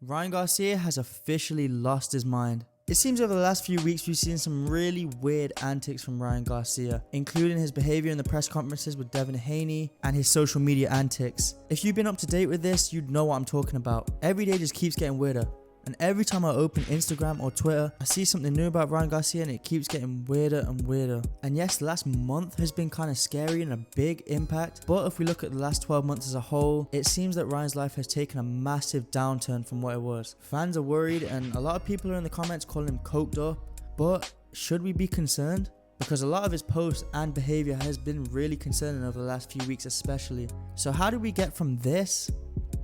Ryan Garcia has officially lost his mind. It seems over the last few weeks we've seen some really weird antics from Ryan Garcia, including his behavior in the press conferences with Devin Haney and his social media antics. If you've been up to date with this, you'd know what I'm talking about. Every day just keeps getting weirder. And every time I open Instagram or Twitter, I see something new about Ryan Garcia and it keeps getting weirder and weirder. And yes, the last month has been kind of scary and a big impact, but if we look at the last 12 months as a whole, it seems that Ryan's life has taken a massive downturn from what it was. Fans are worried and a lot of people are in the comments calling him coked up, but should we be concerned? Because a lot of his posts and behavior has been really concerning over the last few weeks especially. So how did we get from this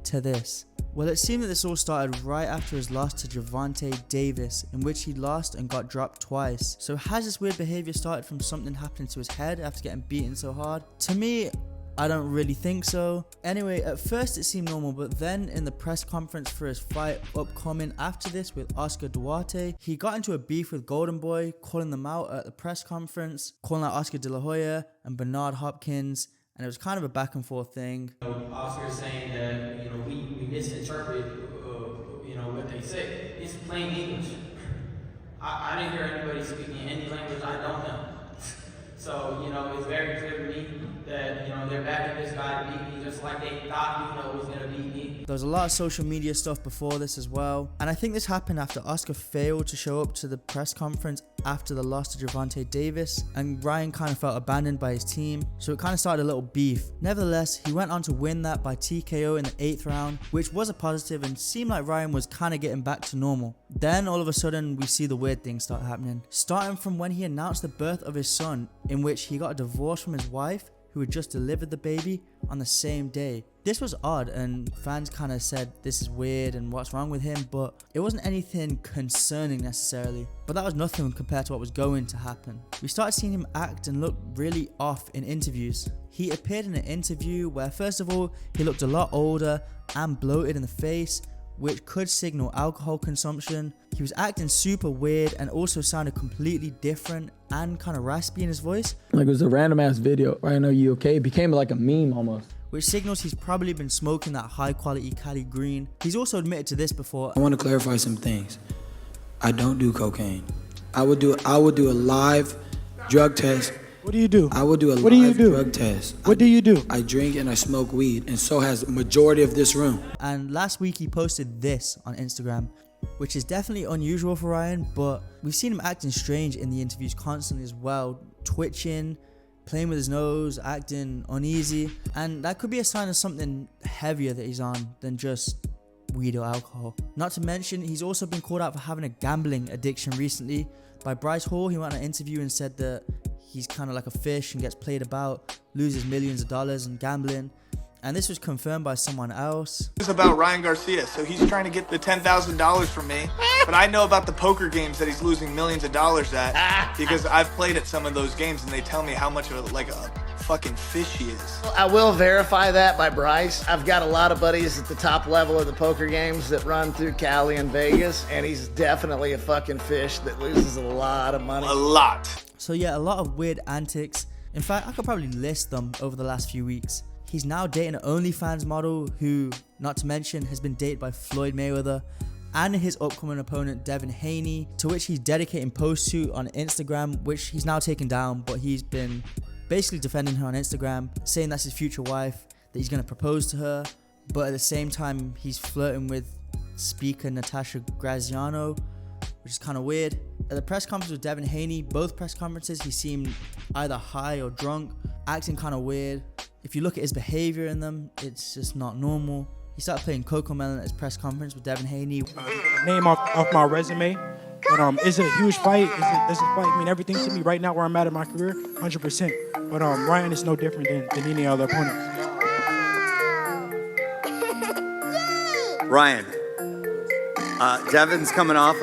to this? Well, it seemed that this all started right after his loss to Gervonta Davis, in which he lost and got dropped twice. So has this weird behavior started from something happening to his head after getting beaten so hard? To me, I don't really think so. Anyway, at first it seemed normal, but then in the press conference for his fight upcoming after this with Oscar Duarte, he got into a beef with Golden Boy, calling them out at the press conference, calling out Oscar De La Hoya and Bernard Hopkins, and it was kind of a back and forth thing. Oscar saying that, we misinterpret, what they say. It's plain English. I didn't hear anybody speaking any language I don't know. So, it's very clear to me that, they're backing this guy to beat me just like they thought, was going to beat me. There was a lot of social media stuff before this as well. And I think this happened after Oscar failed to show up to the press conference after the loss to Gervonta Davis. And Ryan kind of felt abandoned by his team. So it kind of started a little beef. Nevertheless, he went on to win that by TKO in the 8th round, which was a positive and seemed like Ryan was kind of getting back to normal. Then all of a sudden, we see the weird things start happening. Starting from when he announced the birth of his son, in which he got a divorce from his wife, who had just delivered the baby on the same day. This was odd and fans kind of said this is weird and what's wrong with him, but it wasn't anything concerning necessarily. But that was nothing compared to what was going to happen. We started seeing him act and look really off in interviews. He appeared in an interview where first of all, he looked a lot older and bloated in the face, which could signal alcohol consumption. He was acting super weird and also sounded completely different and kind of raspy in his voice. Like it was a random ass video, right? I know you okay? It became like a meme almost. Which signals he's probably been smoking that high quality Cali Green. He's also admitted to this before. I want to clarify some things. I don't do cocaine. I would do a live drug test. What do you do? I would do a live drug test. What do you do? I drink and I smoke weed, and so has the majority of this room. And last week he posted this on Instagram, which is definitely unusual for Ryan, but we've seen him acting strange in the interviews constantly as well, twitching, playing with his nose, acting uneasy, and that could be a sign of something heavier that he's on than just weed or alcohol. Not to mention, he's also been called out for having a gambling addiction recently by Bryce Hall. He went on an interview and said that he's kind of like a fish and gets played about, loses millions of dollars in gambling. And this was confirmed by someone else. It's about Ryan Garcia, so he's trying to get the $10,000 from me. But I know about the poker games that he's losing millions of dollars at because I've played at some of those games and they tell me how much of a fucking fish he is. I will verify that by Bryce. I've got a lot of buddies at the top level of the poker games that run through Cali and Vegas, and he's definitely a fucking fish that loses a lot of money. A lot. So yeah, a lot of weird antics. In fact, I could probably list them over the last few weeks. He's now dating an OnlyFans model who, not to mention, has been dated by Floyd Mayweather and his upcoming opponent Devin Haney, to which he's dedicating posts to on Instagram, which he's now taken down, but he's been basically defending her on Instagram, saying that's his future wife, that he's going to propose to her, but at the same time he's flirting with speaker Natasha Graziano, which is kind of weird. At the press conference with Devin Haney, both press conferences, he seemed either high or drunk, acting kind of weird. If you look at his behavior in them, it's just not normal. He started playing Cocomelon at his press conference with Devin Haney. Name off my resume, but is it a huge fight? Does it fight mean everything to me right now where I'm at in my career? 100%. But Ryan is no different than any other opponent. Ryan, Devin's coming off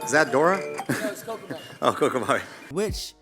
is that Dora? No, it's Coconut. Oh, Coconut. Which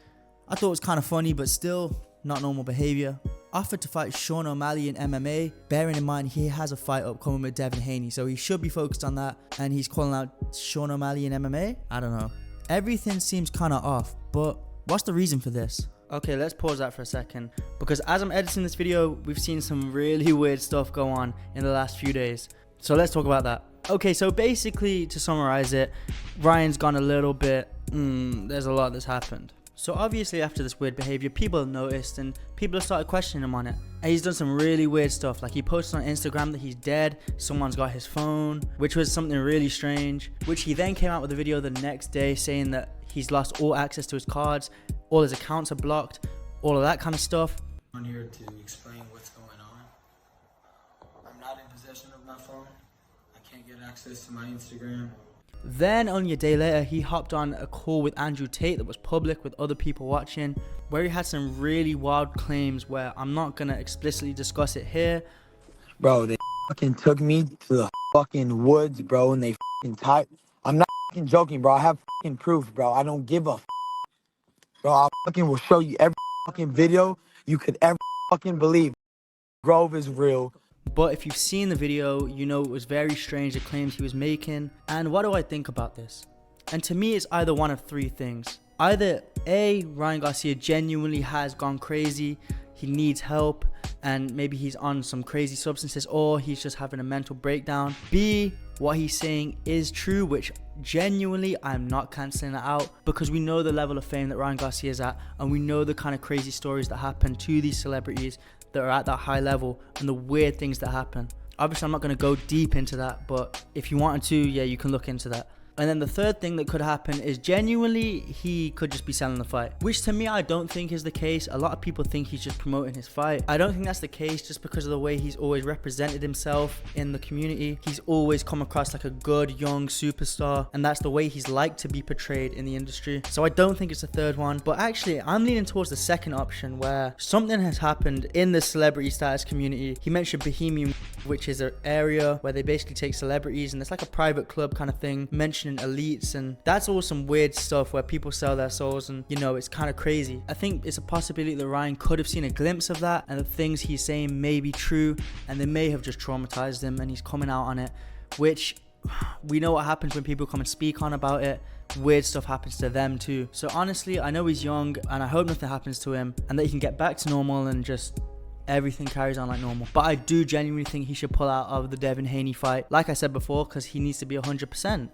I thought was kind of funny, but still not normal behavior. Offered to fight Sean O'Malley in MMA, bearing in mind he has a fight upcoming with Devin Haney, so he should be focused on that, and he's calling out Sean O'Malley in MMA? I don't know. Everything seems kind of off, but what's the reason for this? Okay, let's pause that for a second, because as I'm editing this video, we've seen some really weird stuff go on in the last few days. So let's talk about that. Okay, so basically, to summarize it, Ryan's gone a little bit, there's a lot that's happened. So obviously after this weird behavior, people have noticed and people have started questioning him on it. And he's done some really weird stuff. Like he posted on Instagram that he's dead, someone's got his phone, which was something really strange, which he then came out with a video the next day saying that he's lost all access to his cards, all his accounts are blocked, all of that kind of stuff. I'm here to explain what's going on. I'm not in possession of my phone. I can't get access to my Instagram. Then only a day later, he hopped on a call with Andrew Tate that was public with other people watching, where he had some really wild claims where I'm not gonna explicitly discuss it here. Bro, they fucking took me to the fucking woods, bro, and they fucking tied. I'm not fucking joking, bro. I have fucking proof, bro. I don't give a bro. I fucking will show you every fucking video you could ever fucking believe. Grove is real. But if you've seen the video, you know it was very strange, the claims he was making. And what do I think about this? And to me, it's either one of three things. Either A, Ryan Garcia genuinely has gone crazy, he needs help, and maybe he's on some crazy substances, or he's just having a mental breakdown. B, what he's saying is true, which genuinely I'm not cancelling it out, because we know the level of fame that Ryan Garcia is at, and we know the kind of crazy stories that happen to these celebrities that are at that high level and the weird things that happen. Obviously, I'm not going to go deep into that, but if you wanted to, yeah, you can look into that. And then the third thing that could happen is genuinely he could just be selling the fight, which to me I don't think is the case. A lot of people think he's just promoting his fight. I don't think that's the case, just because of the way he's always represented himself in the community. He's always come across like a good young superstar, and that's the way he's liked to be portrayed in the industry. So I don't think it's a third one, but actually I'm leaning towards the second option, where something has happened in the celebrity status community. He mentioned Bohemian, which is an area where they basically take celebrities and it's like a private club kind of thing, mentioning elites, and that's all some weird stuff where people sell their souls, and you know, it's kind of crazy. I think it's a possibility that Ryan could have seen a glimpse of that, and the things he's saying may be true, and they may have just traumatized him, and he's coming out on it, which we know what happens when people come and speak on about it. Weird stuff happens to them too. So honestly, I know he's young, and I hope nothing happens to him, and that he can get back to normal and just everything carries on like normal. But I do genuinely think he should pull out of the Devin Haney fight, like I said before, because he needs to be 100%.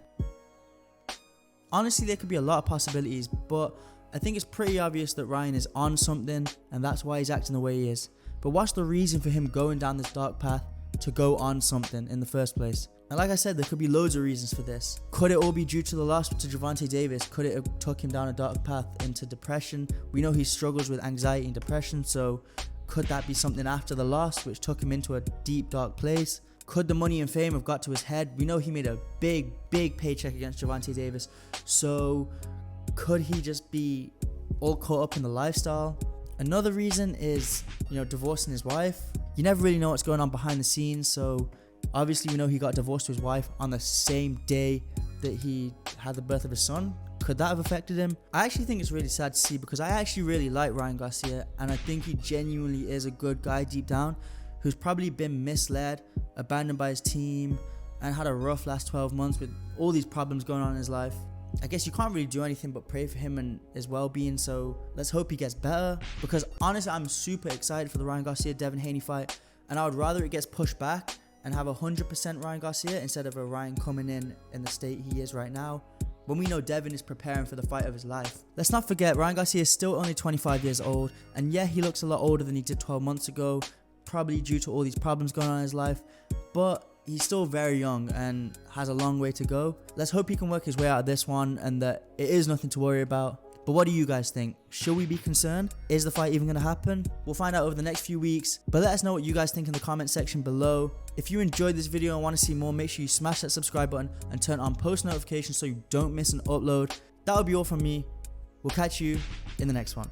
Honestly, there could be a lot of possibilities, but I think it's pretty obvious that Ryan is on something, and that's why he's acting the way he is. But what's the reason for him going down this dark path to go on something in the first place? And like I said, there could be loads of reasons for this. Could it all be due to the loss to Gervonta Davis? Could it have took him down a dark path into depression? We know he struggles with anxiety and depression, so could that be something after the loss which took him into a deep dark place? Could the money and fame have got to his head? We know he made a big paycheck against Gervonta Davis, so could he just be all caught up in the lifestyle? Another reason is, you know, divorcing his wife. You never really know what's going on behind the scenes, so obviously we know he got divorced to his wife on the same day that he had the birth of his son. Could that have affected him? I actually think it's really sad to see, because I actually really like Ryan Garcia, and I think he genuinely is a good guy deep down, who's probably been misled, abandoned by his team, and had a rough last 12 months with all these problems going on in his life. I guess you can't really do anything but pray for him and his well-being, so let's hope he gets better, because honestly I'm super excited for the Ryan Garcia Devin Haney fight, and I would rather it gets pushed back and have 100% Ryan Garcia instead of a Ryan coming in the state he is right now, when we know Devin is preparing for the fight of his life. Let's not forget, Ryan Garcia is still only 25 years old, and yeah, he looks a lot older than he did 12 months ago, probably due to all these problems going on in his life, but he's still very young and has a long way to go. Let's hope he can work his way out of this one, and that it is nothing to worry about. But what do you guys think? Should we be concerned? Is the fight even going to happen? We'll find out over the next few weeks, but let us know what you guys think in the comment section below. If you enjoyed this video and want to see more, make sure you smash that subscribe button and turn on post notifications so you don't miss an upload. That would be all from me. We'll catch you in the next one.